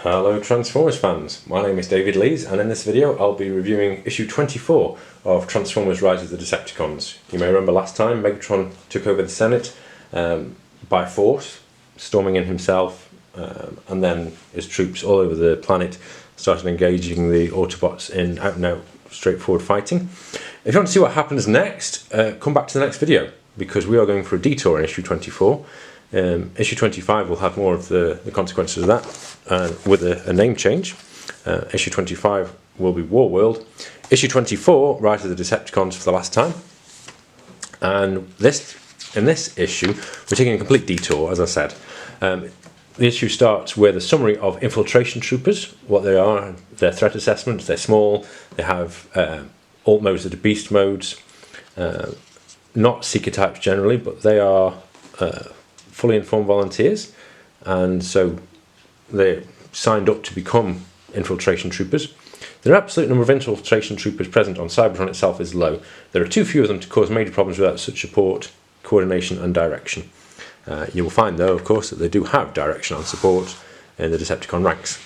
Hello Transformers fans, my name is David Lees and in this video I'll be reviewing issue 24 of Transformers Rise of the Decepticons. You may remember last time Megatron took over the Senate by force, storming in himself, and then his troops all over the planet started engaging the Autobots in out and out straightforward fighting. If you want to see what happens next, come back to the next video because we are going for a detour in issue 24. Issue 25 will have more of the consequences of that with a name change. Issue 25 will be War World. Issue 24, Rise of the Decepticons for the last time. And in this issue, we're taking a complete detour, as I said. The issue starts with a summary of infiltration troopers, what they are, their threat assessments. They're small, they have alt modes that are beast modes, not seeker types generally, but they are fully informed volunteers, and so they signed up to become infiltration troopers. The absolute number of infiltration troopers present on Cybertron itself is low. There are too few of them to cause major problems without such support, coordination and direction. You will find though, of course, that they do have direction and support in the Decepticon ranks.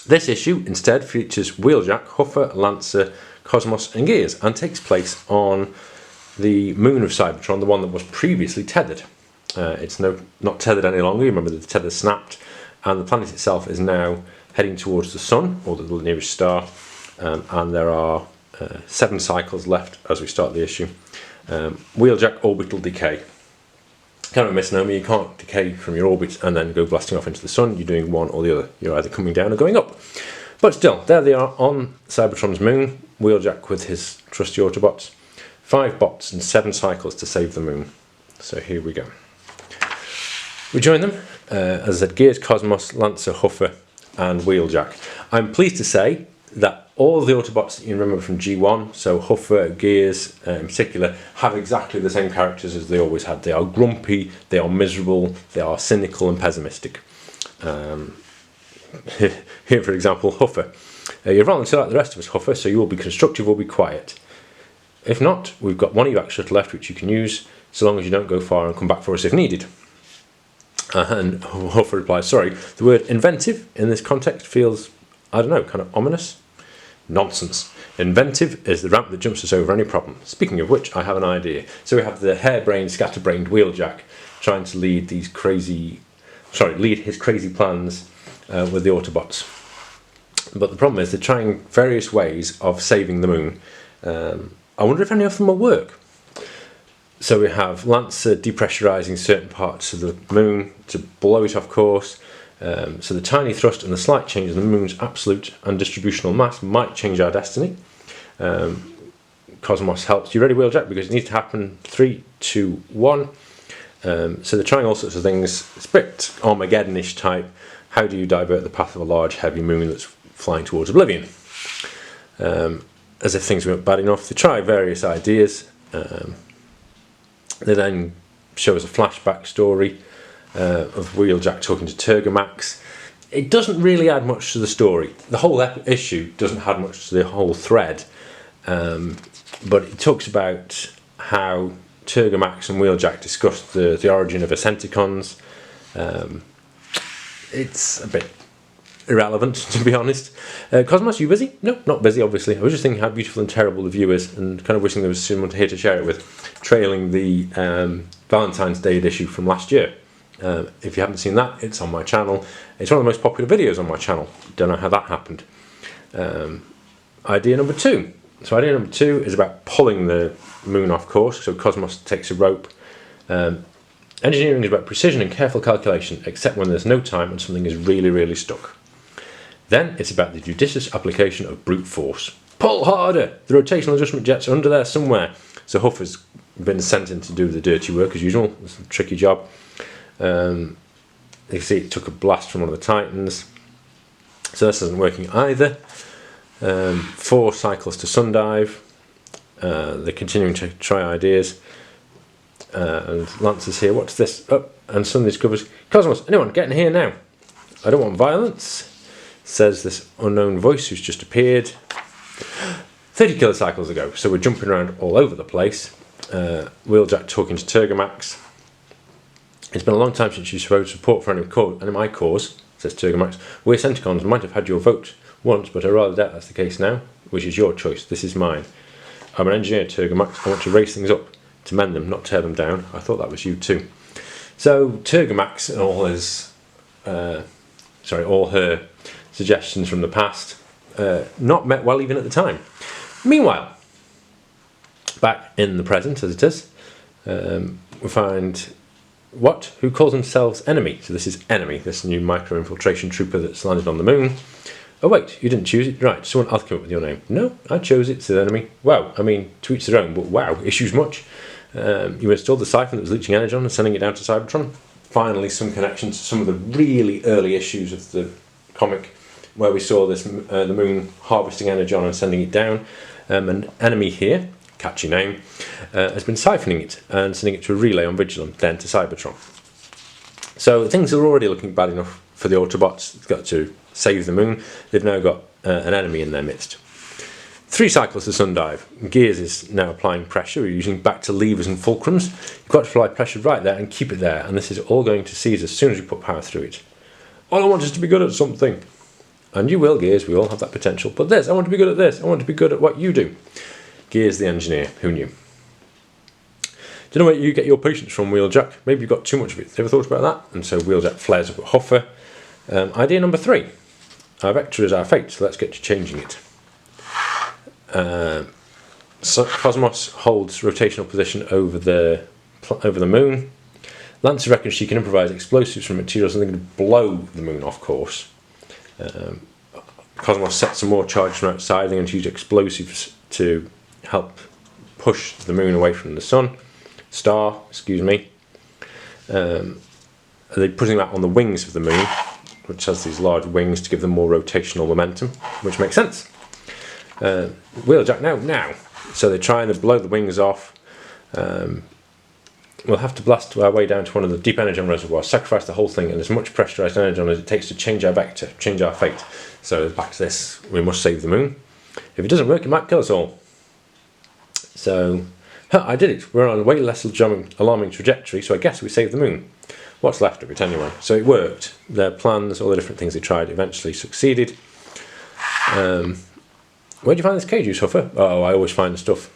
This issue instead features Wheeljack, Huffer, Lancer, Cosmos and Gears, and takes place on the moon of Cybertron, the one that was previously tethered. It's not tethered any longer. You remember the tether snapped, and the planet itself is now heading towards the sun, or the nearest star, and there are 7 cycles left as we start the issue. Wheeljack orbital decay. Kind of a misnomer. You can't decay from your orbit and then go blasting off into the sun. You're doing one or the other. You're either coming down or going up. But still, there they are on Cybertron's moon. Wheeljack with his trusty Autobots. 5 bots and 7 cycles to save the moon. So here we go. We join them, as I said, Gears, Cosmos, Lancer, Huffer and Wheeljack. I'm pleased to say that all of the Autobots that you remember from G1, so Huffer, Gears in particular, have exactly the same characters as they always had. They are grumpy, they are miserable, they are cynical and pessimistic. Here for example, Huffer. You're volunteer like the rest of us, Huffer, so you will be constructive or be quiet. If not, we've got one evac shuttle left which you can use, so long as you don't go far and come back for us if needed. And Huffer replies, sorry, the word inventive in this context feels, I don't know, kind of ominous? Nonsense. Inventive is the ramp that jumps us over any problem. Speaking of which, I have an idea. So we have the harebrained, scatterbrained Wheeljack trying to lead his crazy plans with the Autobots. But the problem is they're trying various ways of saving the moon. I wonder if any of them will work. So we have Lancer depressurizing certain parts of the moon to blow it off course. So the tiny thrust and the slight change in the moon's absolute and distributional mass might change our destiny. Cosmos helps. You ready, Wheeljack? Because it needs to happen. 3, 2, 1. So they're trying all sorts of things. It's a bit Armageddon-ish type. How do you divert the path of a large, heavy moon that's flying towards oblivion? As if things weren't bad enough, they try various ideas. They then show us a flashback story of Wheeljack talking to Tergamax. It doesn't really add much to the story. The whole issue doesn't add much to the whole thread, but it talks about how Tergamax and Wheeljack discussed the origin of Decepticons. It's a bit irrelevant, to be honest. Cosmos, you busy? No, not busy, obviously. I was just thinking how beautiful and terrible the view is, and kind of wishing there was someone here to share it with, trailing the Valentine's Day issue from last year. If you haven't seen that, it's on my channel. It's one of the most popular videos on my channel. Don't know how that happened. Idea number 2. So idea number 2 is about pulling the moon off course. So Cosmos takes a rope. Engineering is about precision and careful calculation, except when there's no time and something is really, really stuck. Then it's about the judicious application of brute force. Pull harder! The rotational adjustment jets are under there somewhere. So Huffer's been sent in to do the dirty work as usual. It's a tricky job. You can see it took a blast from one of the Titans. So this isn't working either. 4 cycles to sundive. They're continuing to try ideas. And Lancer's here. What's this? Oh, and suddenly discovers, Cosmos, anyone, get in here now. I don't want violence, says this unknown voice who's just appeared 30 kilocycles ago. So we're jumping around all over the place. Wheeljack talking to Tergamax. It's been a long time since you showed support for any of my cause, says Turgomax. We Decepticons might have had your vote once, but I rather doubt that's the case now, which is your choice. This is mine. I'm an engineer, Turgomax. I want to raise things up, to mend them, not tear them down. I thought that was you too. So Turgomax and all his, all her suggestions from the past, not met well even at the time. Meanwhile, back in the present, as it is, we find who calls themselves Enemy. So this is Enemy, this new micro-infiltration trooper that's landed on the moon. Oh wait, you didn't choose it? Right, someone else came up with your name. No, I chose it, said Enemy. Wow, I mean, to each their own, but wow, issues much. You installed the siphon that was leaching energy and sending it down to Cybertron. Finally, some connection to some of the really early issues of the comic, where we saw this the moon harvesting energy and sending it down. An Enemy here, catchy name, has been siphoning it and sending it to a relay on Vigilant, then to Cybertron. So things are already looking bad enough for the Autobots. They've got to save the moon. They've now got an enemy in their midst. 3 cycles to Sundive. Gears is now applying pressure. We're using back to levers and fulcrums. You've got to apply pressure right there and keep it there, and this is all going to cease as soon as you put power through it. All I want is to be good at something. And you will, Gears, we all have that potential. But this, I want to be good at this. I want to be good at what you do. Gears the engineer, who knew? Do you know where you get your patience from, Wheeljack? Maybe you've got too much of it. Ever thought about that? And so Wheeljack flares up at Huffer. Idea number 3. Our vector is our fate, so let's get to changing it. So Cosmos holds rotational position over the moon. Lancer reckons she can improvise explosives from materials and they're going to blow the moon off course. Cosmos sets some more charge from outside. They're going to use explosives to help push the moon away from the star, excuse me. They're putting that on the wings of the moon, which has these large wings to give them more rotational momentum, which makes sense. Wheeljack, now. So they're trying to blow the wings off. We'll have to blast our way down to one of the deep energon reservoirs, sacrifice the whole thing, and as much pressurized energon as it takes to change our vector, change our fate. So back to this, we must save the moon. If it doesn't work, it might kill us all. So, I did it. We're on a way less alarming trajectory, so I guess we saved the moon. What's left of it anyway? So it worked. Their plans, all the different things they tried, eventually succeeded. Where'd you find this cage, you suffer? Oh, I always find the stuff.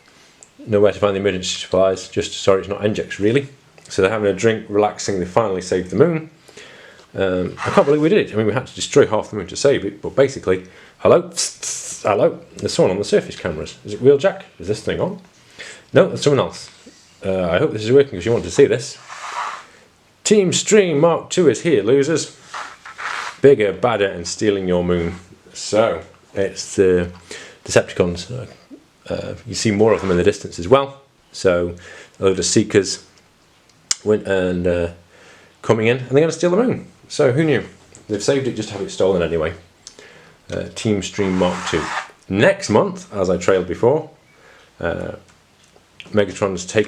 Know where to find the emergency supplies. Just sorry, it's not NGEX really. So they're having a drink, relaxing. They finally saved the moon. I can't believe we did it. I mean, we had to destroy half the moon to save it. But basically, hello, hello. There's someone on the surface cameras. Is it Wheeljack? Is this thing on? No, there's someone else. I hope this is working because you want to see this. Team Stream Mark II is here, losers. Bigger, badder, and stealing your moon. So it's the Decepticons. You see more of them in the distance as well. So a load of Seekers went and coming in, and they're going to steal the moon. So who knew? They've saved it just to have it stolen anyway. Team Stream Mark II. Next month, as I trailed before, Megatron's taken